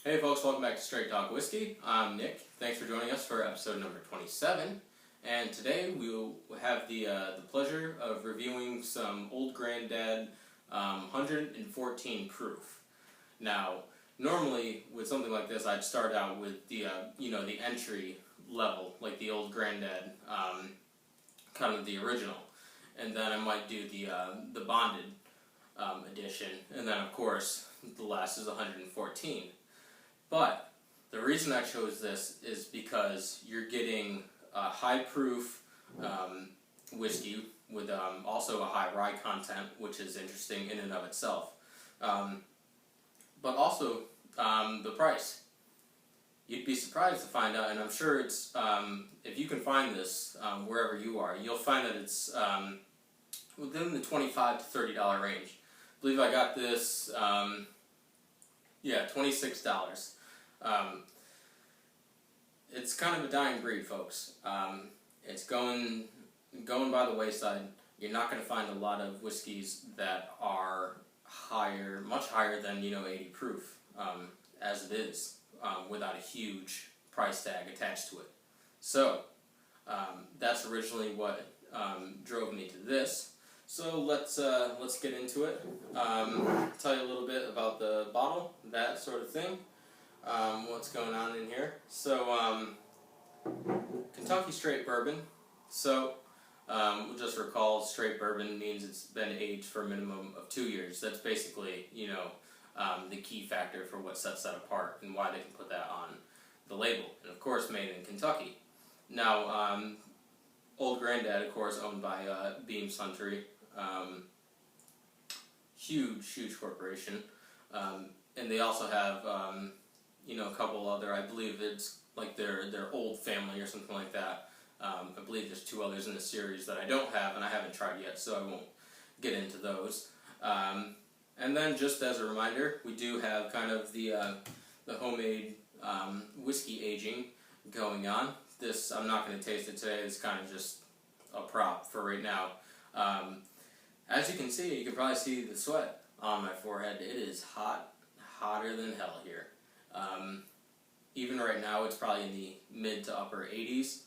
Hey folks, welcome back to Straight Talk Whiskey. I'm Nick. Thanks for joining us for episode number 27. And today we will have the pleasure of reviewing some Old Granddad 114 proof. Now, normally with something like this, I'd start out with the the entry level, like the Old Granddad, kind of the original, and then I might do the bonded edition, and then of course the last is 114. But the reason I chose this is because you're getting a high proof whiskey with also a high rye content, which is interesting in and of itself. But also the price. You'd be surprised to find out, and I'm sure it's, if you can find this wherever you are, you'll find that it's within the $25 to $30 range. I believe I got this, $26. It's kind of a dying breed, folks. It's going by the wayside. You're not going to find a lot of whiskeys that are higher, much higher than 80 proof, as it is, without a huge price tag attached to it. So that's originally what drove me to this. So let's get into it. Tell you a little bit about the bottle, that sort of thing. What's going on in here. So, Kentucky straight bourbon. So, we'll just recall straight bourbon means it's been aged for a minimum of 2 years. That's basically, the key factor for what sets that apart and why they can put that on the label. And of course, made in Kentucky. Now, Old Granddad, of course, owned by Beam Suntory. Huge corporation. And they also have, a couple other, I believe it's like their old family or something like that. I believe there's 2 others in the series that I don't have and I haven't tried yet, so I won't get into those. And then just as a reminder, we do have kind of the homemade whiskey aging going on. This, I'm not going to taste it today, it's kind of just a prop for right now. As you can see, you can probably see the sweat on my forehead. It is hot, hotter than hell here. Even right now, it's probably in the mid to upper 80s,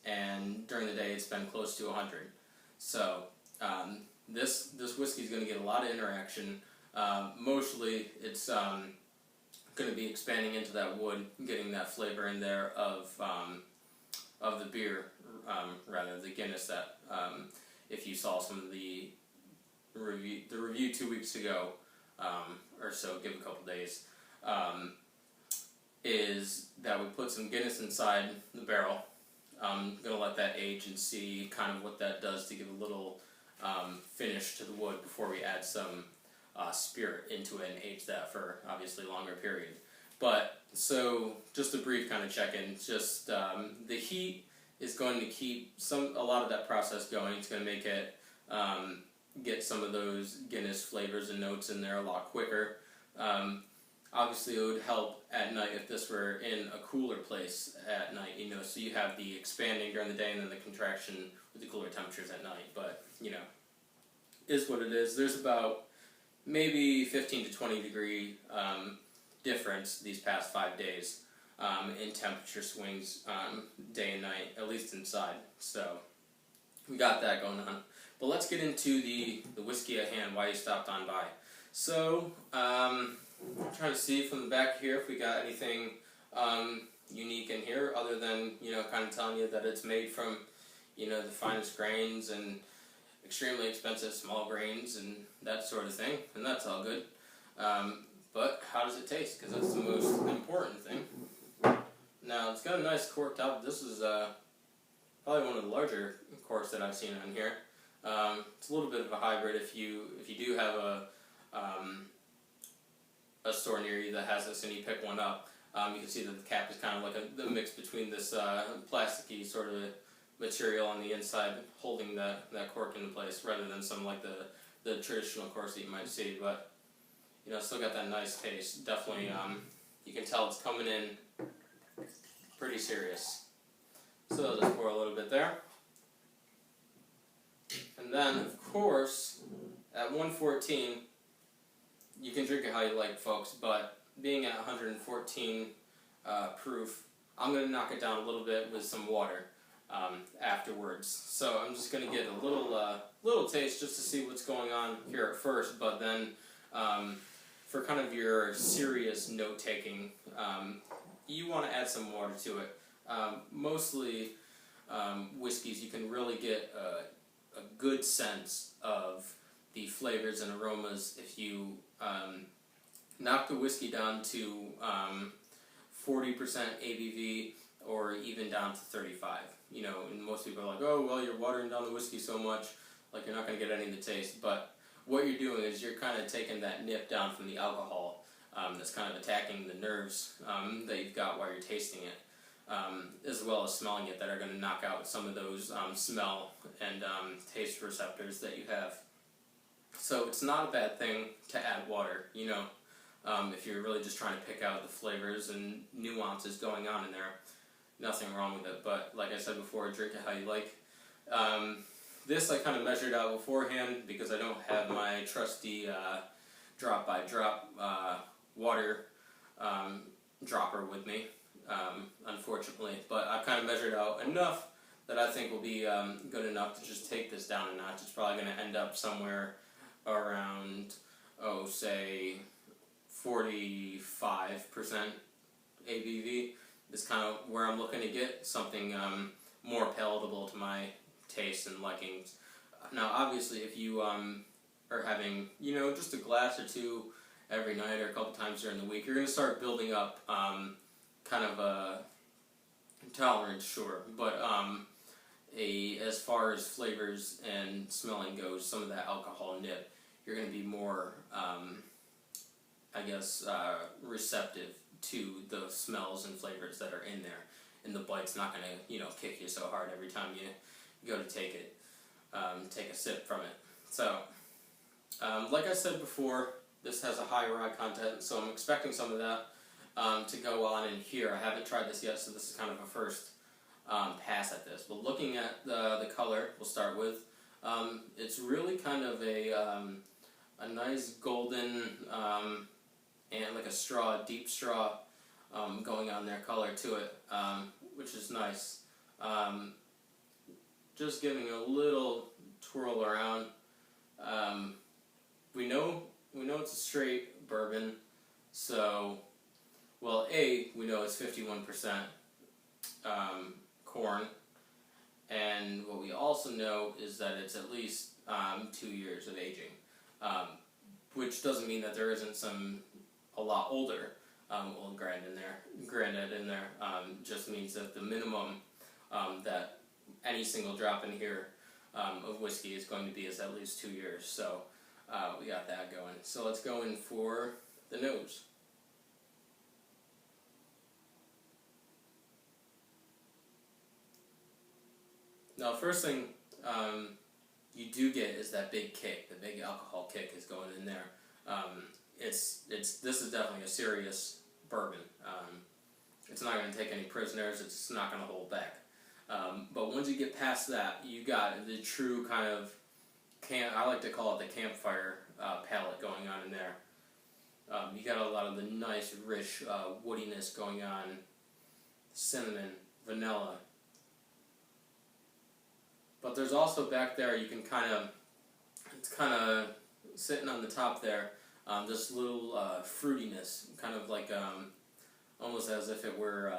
and during the day, it's been close to 100. So this whiskey is going to get a lot of interaction. Mostly, it's going to be expanding into that wood, getting that flavor in there of the beer, rather the Guinness. That if you saw some of the review 2 weeks ago or so, give a couple days. Is that we put some Guinness inside the barrel. I'm going to let that age and see kind of what that does to give a little finish to the wood before we add some spirit into it and age that for obviously a longer period. But, so, just a brief kind of check-in. Just the heat is going to keep a lot of that process going. It's going to make it get some of those Guinness flavors and notes in there a lot quicker. Obviously, it would help at night if this were in a cooler place at night, so you have the expanding during the day and then the contraction with the cooler temperatures at night. But, is what it is. There's about maybe 15 to 20 degree difference these past 5 days in temperature swings day and night, at least inside. So, we got that going on. But let's get into the whiskey at hand, why you stopped on by. So, I'm trying to see from the back here if we got anything unique in here, other than, kind of telling you that it's made from, the finest grains and extremely expensive small grains and that sort of thing, and that's all good. But how does it taste? Because that's the most important thing. Now, it's got a nice cork top. This is probably one of the larger corks that I've seen on here. It's a little bit of a hybrid. If you do have a store near you that has this and you pick one up, you can see that the cap is kind of like a mix between this plasticky sort of material on the inside holding that cork into place, rather than some like the traditional corks that you might see. But still got that nice taste. Definitely, you can tell it's coming in pretty serious. So I'll just pour a little bit there. And then, of course, at 114, you can drink it how you like, folks, but being at 114 proof, I'm going to knock it down a little bit with some water afterwards. So I'm just going to get a little taste just to see what's going on here at first, but then for kind of your serious note-taking, you want to add some water to it. Mostly whiskeys, you can really get a good sense of the flavors and aromas if you knock the whiskey down to 40% ABV or even down to 35. You know, and most people are like, oh, well, you're watering down the whiskey so much, like you're not going to get any of the taste. But what you're doing is you're kind of taking that nip down from the alcohol that's kind of attacking the nerves that you've got while you're tasting it, as well as smelling it, that are going to knock out some of those smell and taste receptors that you have. So it's not a bad thing to add water, you know, if you're really just trying to pick out the flavors and nuances going on in there. Nothing wrong with it, but like I said before, drink it how you like. This I kind of measured out beforehand because I don't have my trusty drop-by-drop water dropper with me, unfortunately. But I've kind of measured out enough that I think will be good enough to just take this down a notch. It's probably going to end up somewhere around, say 45% ABV. Is kind of where I'm looking to get something more palatable to my taste and likings. Now, obviously, if you are having, you know, just a glass or two every night or a couple times during the week, you're going to start building up kind of a tolerance, sure, but as far as flavors and smelling goes, some of that alcohol nip, you're going to be more, I guess, receptive to the smells and flavors that are in there, and the bite's not going to, you know, kick you so hard every time you go to take it, take a sip from it. So, like I said before, this has a high rye content, so I'm expecting some of that to go on in here. I haven't tried this yet, so this is kind of a first pass at this. But looking at the color, we'll start with, it's really kind of a nice golden and like a straw, deep straw going on there, color to it, which is nice. Just giving a little twirl around. We know it's a straight bourbon, so, well, we know it's 51% corn, and what we also know is that it's at least 2 years of aging, which doesn't mean that there isn't a lot older old granddad in there. Just means that the minimum that any single drop in here of whiskey is going to be is at least 2 years. So we got that going. So let's go in for the nose. Now, first thing you do get is that big kick. The big alcohol kick is going in there. This is definitely a serious bourbon. It's not going to take any prisoners. It's not going to hold back. But once you get past that, you got the true kind of I like to call it the campfire palate going on in there. You got a lot of the nice, rich woodiness going on, cinnamon, vanilla. But there's also back there, you can it's kind of sitting on the top there, this little fruitiness, kind of like almost as if it were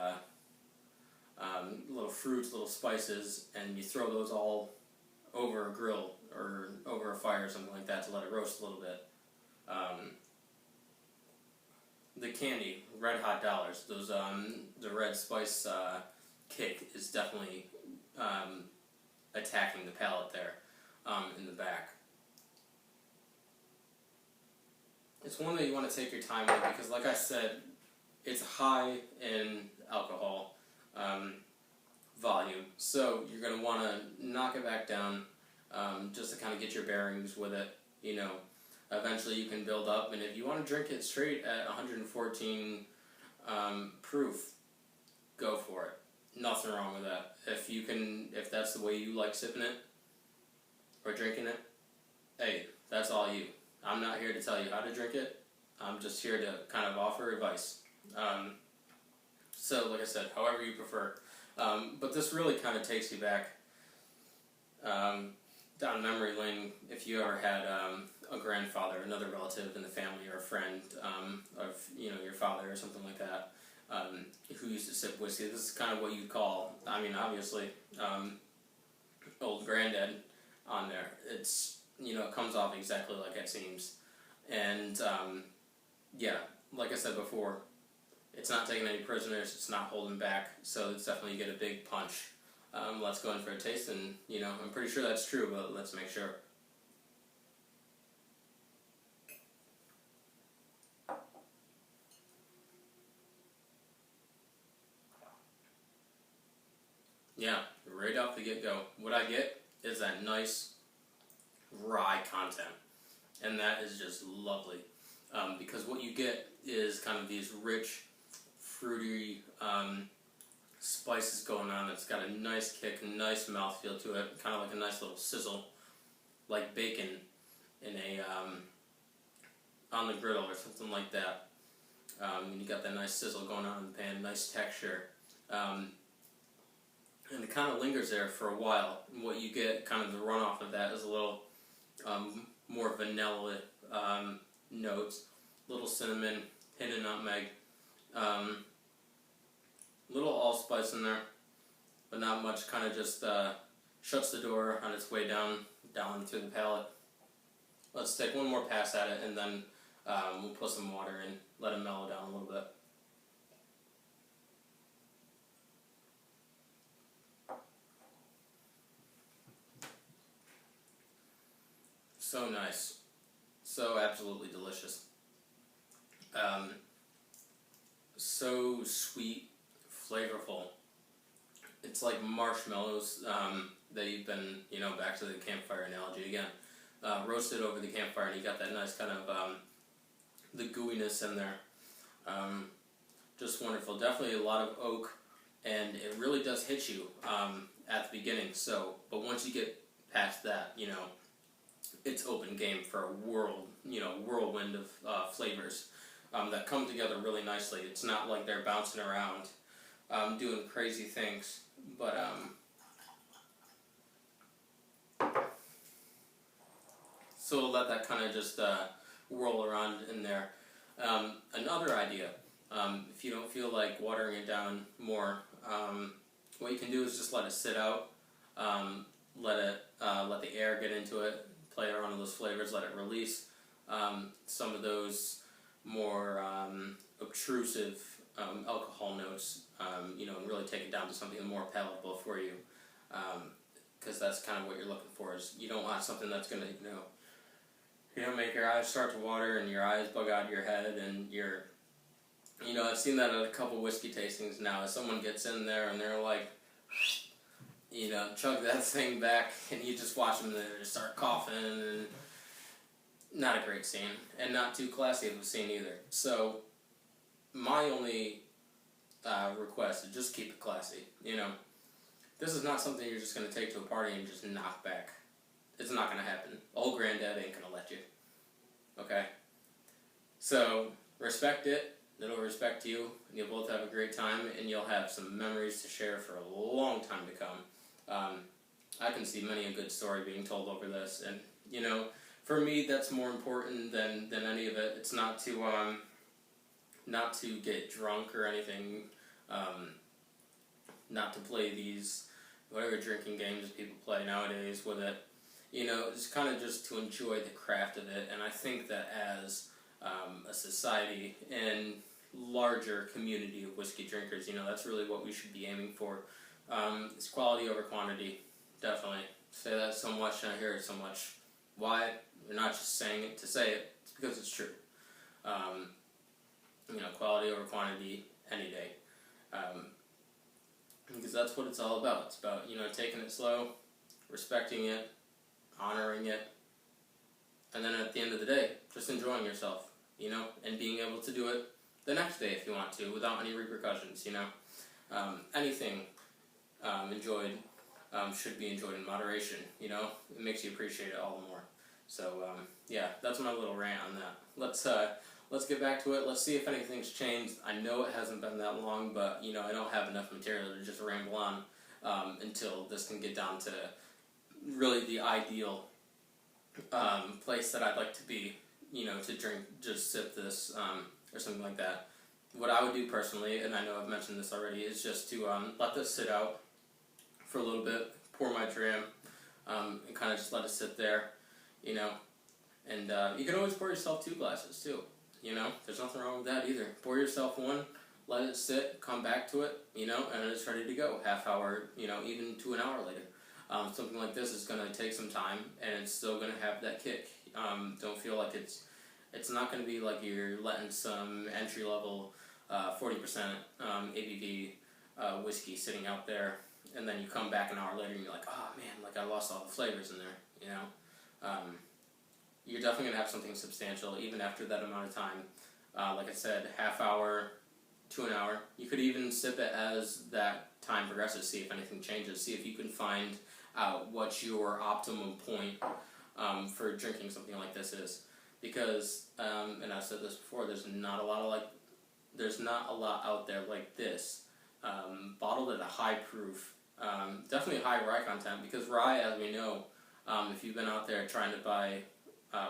little fruits, little spices, and you throw those all over a grill or over a fire or something like that to let it roast a little bit. The candy, Red Hot Dollars, those the red spice kick is definitely attacking the palate there in the back. It's one that you want to take your time with because, like I said, it's high in alcohol volume, so you're going to want to knock it back down just to kind of get your bearings with it. You know, eventually you can build up, and if you want to drink it straight at 114 proof, go for it. Nothing wrong with that. If that's the way you like sipping it or drinking it, hey, that's all you. I'm not here to tell you how to drink it. I'm just here to kind of offer advice. So, like I said, however you prefer. But this really kind of takes you back down memory lane. If you ever had a grandfather, another relative in the family, or a friend of your father or something like that, who used to sip whiskey, this is kind of what you call. I mean, obviously, old granddad on there. It's it comes off exactly like it seems, and yeah, like I said before, it's not taking any prisoners. It's not holding back. So it's definitely you get a big punch. Let's go in for a taste, and I'm pretty sure that's true, but let's make sure. Yeah, right off the get-go, what I get is that nice rye content, and that is just lovely. Because what you get is kind of these rich, fruity spices going on. It's got a nice kick, a nice mouthfeel to it, kind of like a nice little sizzle, like bacon in a on the griddle or something like that. And you got that nice sizzle going on in the pan, nice texture. And it kind of lingers there for a while. And what you get, kind of the runoff of that, is a little more vanilla notes, little cinnamon, hint of nutmeg, little allspice in there, but not much. Kind of just shuts the door on its way down through the palate. Let's take one more pass at it, and then we'll put some water in, let it mellow down a little bit. So nice. So absolutely delicious. So sweet, flavorful. It's like marshmallows that you've been, back to the campfire analogy again. Roasted over the campfire, and you got that nice kind of the gooiness in there. Just wonderful. Definitely a lot of oak, and it really does hit you at the beginning. So, but once you get past that, it's open game for a whirlwind of flavors that come together really nicely. It's not like they're bouncing around, doing crazy things, but so we'll let that kind of just whirl around in there. Another idea, if you don't feel like watering it down more, what you can do is just let it sit out, let the air get into it, play around with those flavors, let it release some of those more obtrusive alcohol notes, and really take it down to something more palatable for you, because that's kind of what you're looking for. Is you don't want something that's going to make your eyes start to water and your eyes bug out of your head, and I've seen that at a couple whiskey tastings now. As someone gets in there and they're like, chug that thing back, and you just watch them there just start coughing, and not a great scene, and not too classy of a scene either. So, my only request is just keep it classy. This is not something you're just going to take to a party and just knock back. It's not going to happen. Old granddad ain't going to let you. Okay? So, respect it. It'll respect you, and you'll both have a great time, and you'll have some memories to share for a long time to come. I can see many a good story being told over this, and, for me, that's more important than any of it. It's not to get drunk or anything, not to play these, whatever drinking games people play nowadays with it. It's kind of just to enjoy the craft of it, and I think that as a society and larger community of whiskey drinkers, that's really what we should be aiming for. It's quality over quantity, definitely. Say that so much, and I hear it so much. Why? We're not just saying it to say it, it's because it's true. Quality over quantity any day. Because that's what it's all about. It's about, taking it slow, respecting it, honoring it, and then at the end of the day, just enjoying yourself, and being able to do it the next day if you want to, without any repercussions, anything enjoyed should be enjoyed in moderation, it makes you appreciate it all the more. So, yeah, that's my little rant on that. let's get back to it. Let's see if anything's changed. I know it hasn't been that long, but you know, I don't have enough material to just ramble on until this can get down to really the ideal place that I'd like to be, you know, to drink, just sip this, or something like that. What I would do personally, and I know I've mentioned this already, is just to let this sit out for a little bit, pour my dram, and kind of just let it sit there, you know. And you can always pour yourself 2 glasses too, you know. There's nothing wrong with that either. Pour yourself 1, let it sit, come back to it, you know, and it's ready to go. Half hour, you know, even to an hour later. Something like this is going to take some time, and it's still going to have that kick. Don't feel like it's not going to be like you're letting some entry-level 40% ABV whiskey sitting out there, and then you come back an hour later and you're like, oh man, like I lost all the flavors in there, you know. You're definitely going to have something substantial even after that amount of time. Like I said, half hour to an hour. You could even sip it as that time progresses, see if anything changes, see if you can find out what your optimum point for drinking something like this is. Because, and I've said this before, there's not a lot out there like this, bottled at a high proof, definitely high rye content, because rye, as we know, if you've been out there trying to buy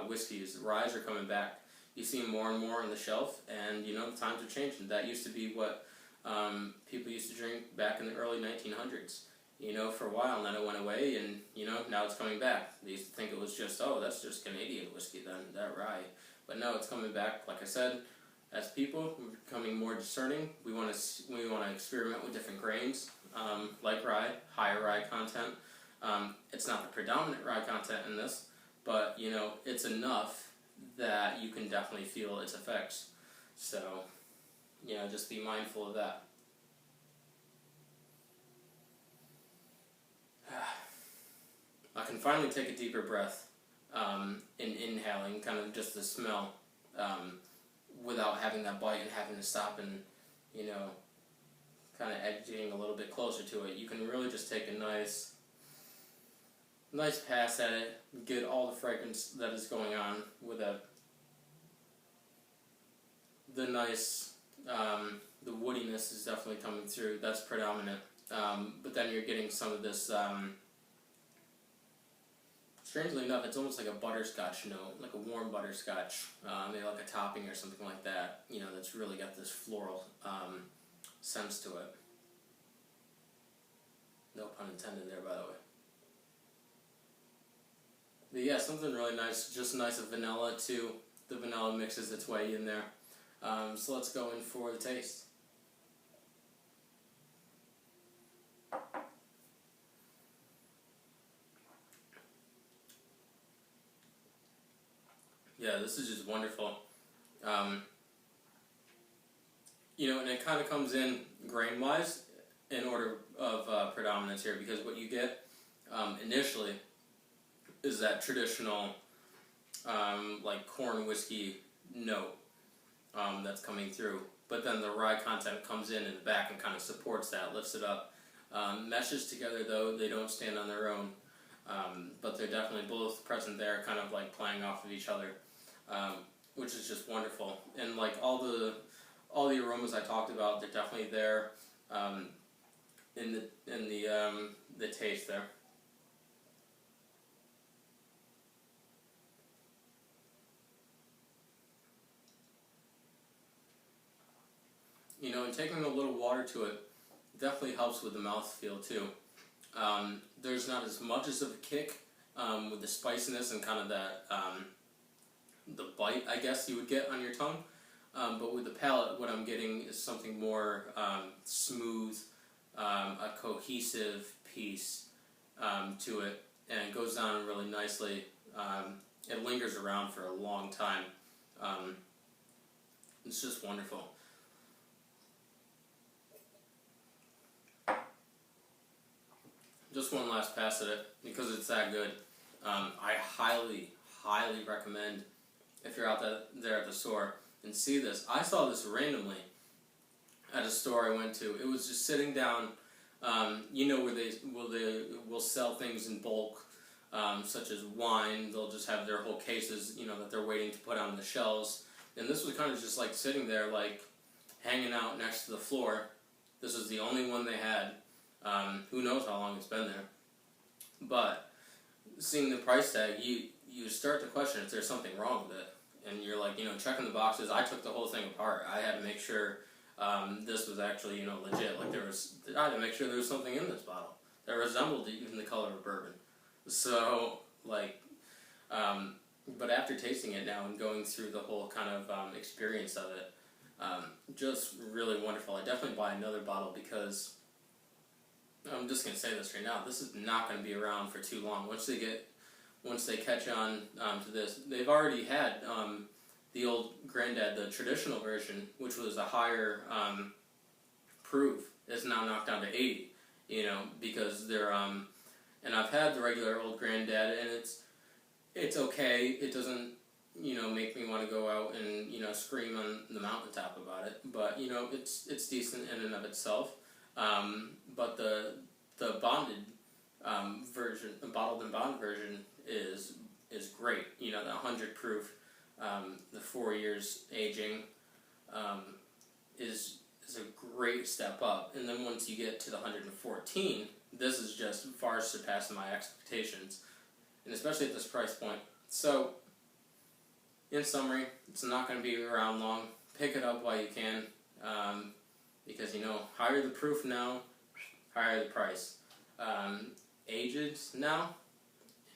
whiskeys, ryes are coming back. You see more and more on the shelf, and you know, the times are changing. That used to be what people used to drink back in the early 1900s, you know, for a while, and then it went away, and you know, now it's coming back. They used to think it was just, oh, that's just Canadian whiskey then, that rye. But no, it's coming back. Like I said, as people, we're becoming more discerning. We want to experiment with different grains, like rye, higher rye content. It's not the predominant rye content in this, but you know, it's enough that you can definitely feel its effects. So, you know, just be mindful of that. I can finally take a deeper breath in inhaling, kind of just the smell, without having that bite and having to stop and, you know, kind of edging a little bit closer to it. You can really just take a nice pass at it, get all the fragrance that is going on with it. The nice, the woodiness is definitely coming through. That's predominant. But then you're getting some of this, strangely enough, it's almost like a butterscotch note, like a warm butterscotch, maybe like a topping or something like that, you know, that's really got this floral sense to it. No pun intended there, by the way. But yeah, something really nice, just nice of vanilla too. The vanilla mixes its way in there. So let's go in for the taste. Yeah, this is just wonderful. You know, and it kind of comes in grain-wise in order of predominance here, because what you get initially is that traditional like corn whiskey note that's coming through, but then the rye content comes in the back and kind of supports that, lifts it up. Meshes together though, they don't stand on their own, but they're definitely both present there, kind of like playing off of each other, which is just wonderful. And like all the aromas I talked about, they're definitely there in the taste there. You know, and taking a little water to it definitely helps with the mouthfeel too. There's not as much as of a kick with the spiciness and kind of that the bite, I guess, you would get on your tongue. But with the palate, what I'm getting is something more smooth, a cohesive piece to it, and it goes down really nicely. It lingers around for a long time. It's just wonderful. Just one last pass at it, because it's that good. I highly recommend, if you're out there at the store and see this. I saw this randomly at a store I went to. It was just sitting down, you know, where they will sell things in bulk, such as wine. They'll just have their whole cases, you know, that they're waiting to put on the shelves. and this was kind of just like sitting there, like hanging out next to the floor. This was the only one they had. Who knows how long it's been there, but seeing the price tag, you start to question if there's something wrong with it, and you're like, checking the boxes. I took the whole thing apart. I had to make sure this was actually, legit. Like I had to make sure there was something in this bottle that resembled even the color of bourbon. So, like, but after tasting it now and going through the whole kind of experience of it, just really wonderful. I definitely buy another bottle because I'm just gonna say this right now. This is not gonna be around for too long. Once they catch on to this, they've already had the old Granddad, the traditional version, which was a higher proof, is now knocked down to 80. Because they're and I've had the regular old Granddad, and it's okay. It doesn't make me want to go out and scream on the mountaintop about it. But it's decent in and of itself. But the bonded version, the bottled and bond version is great. The 100 proof, the 4 years aging, is a great step up. And then once you get to the 114, this is just far surpassing my expectations, and especially at this price point. So, in summary, it's not going to be around long. Pick it up while you can, because higher the proof now, higher the price. Aged now,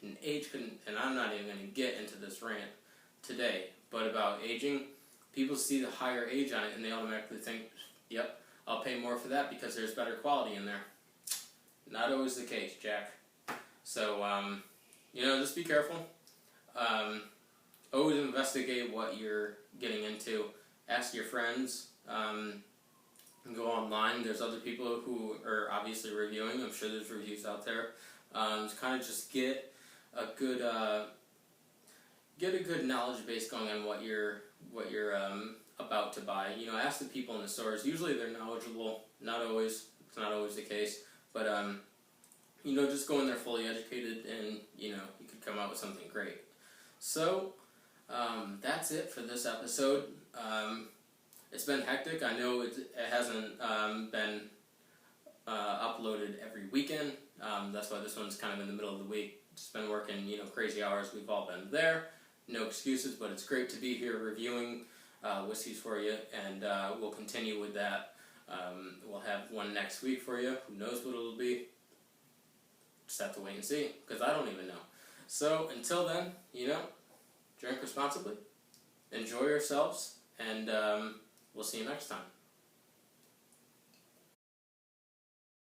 and and I'm not even going to get into this rant today, but about aging, people see the higher age on it and they automatically think, yep, I'll pay more for that because there's better quality in there. Not always the case, Jack. So, just be careful. Always investigate what you're getting into. Ask your friends. Go online. There's other people who are obviously reviewing. I'm sure there's reviews out there. To kind of just get a good knowledge base going on what you're about to buy. Ask the people in the stores. Usually they're knowledgeable. Not always. It's not always the case. But just go in there fully educated, and you could come out with something great. So that's it for this episode. It's been hectic. I know it hasn't been uploaded every weekend. That's why this one's kind of in the middle of the week. Just been working, crazy hours. We've all been there. No excuses, but it's great to be here reviewing whiskeys for you, and we'll continue with that. We'll have one next week for you. Who knows what it'll be? Just have to wait and see, because I don't even know. So until then, drink responsibly, enjoy yourselves, and we'll see you next time.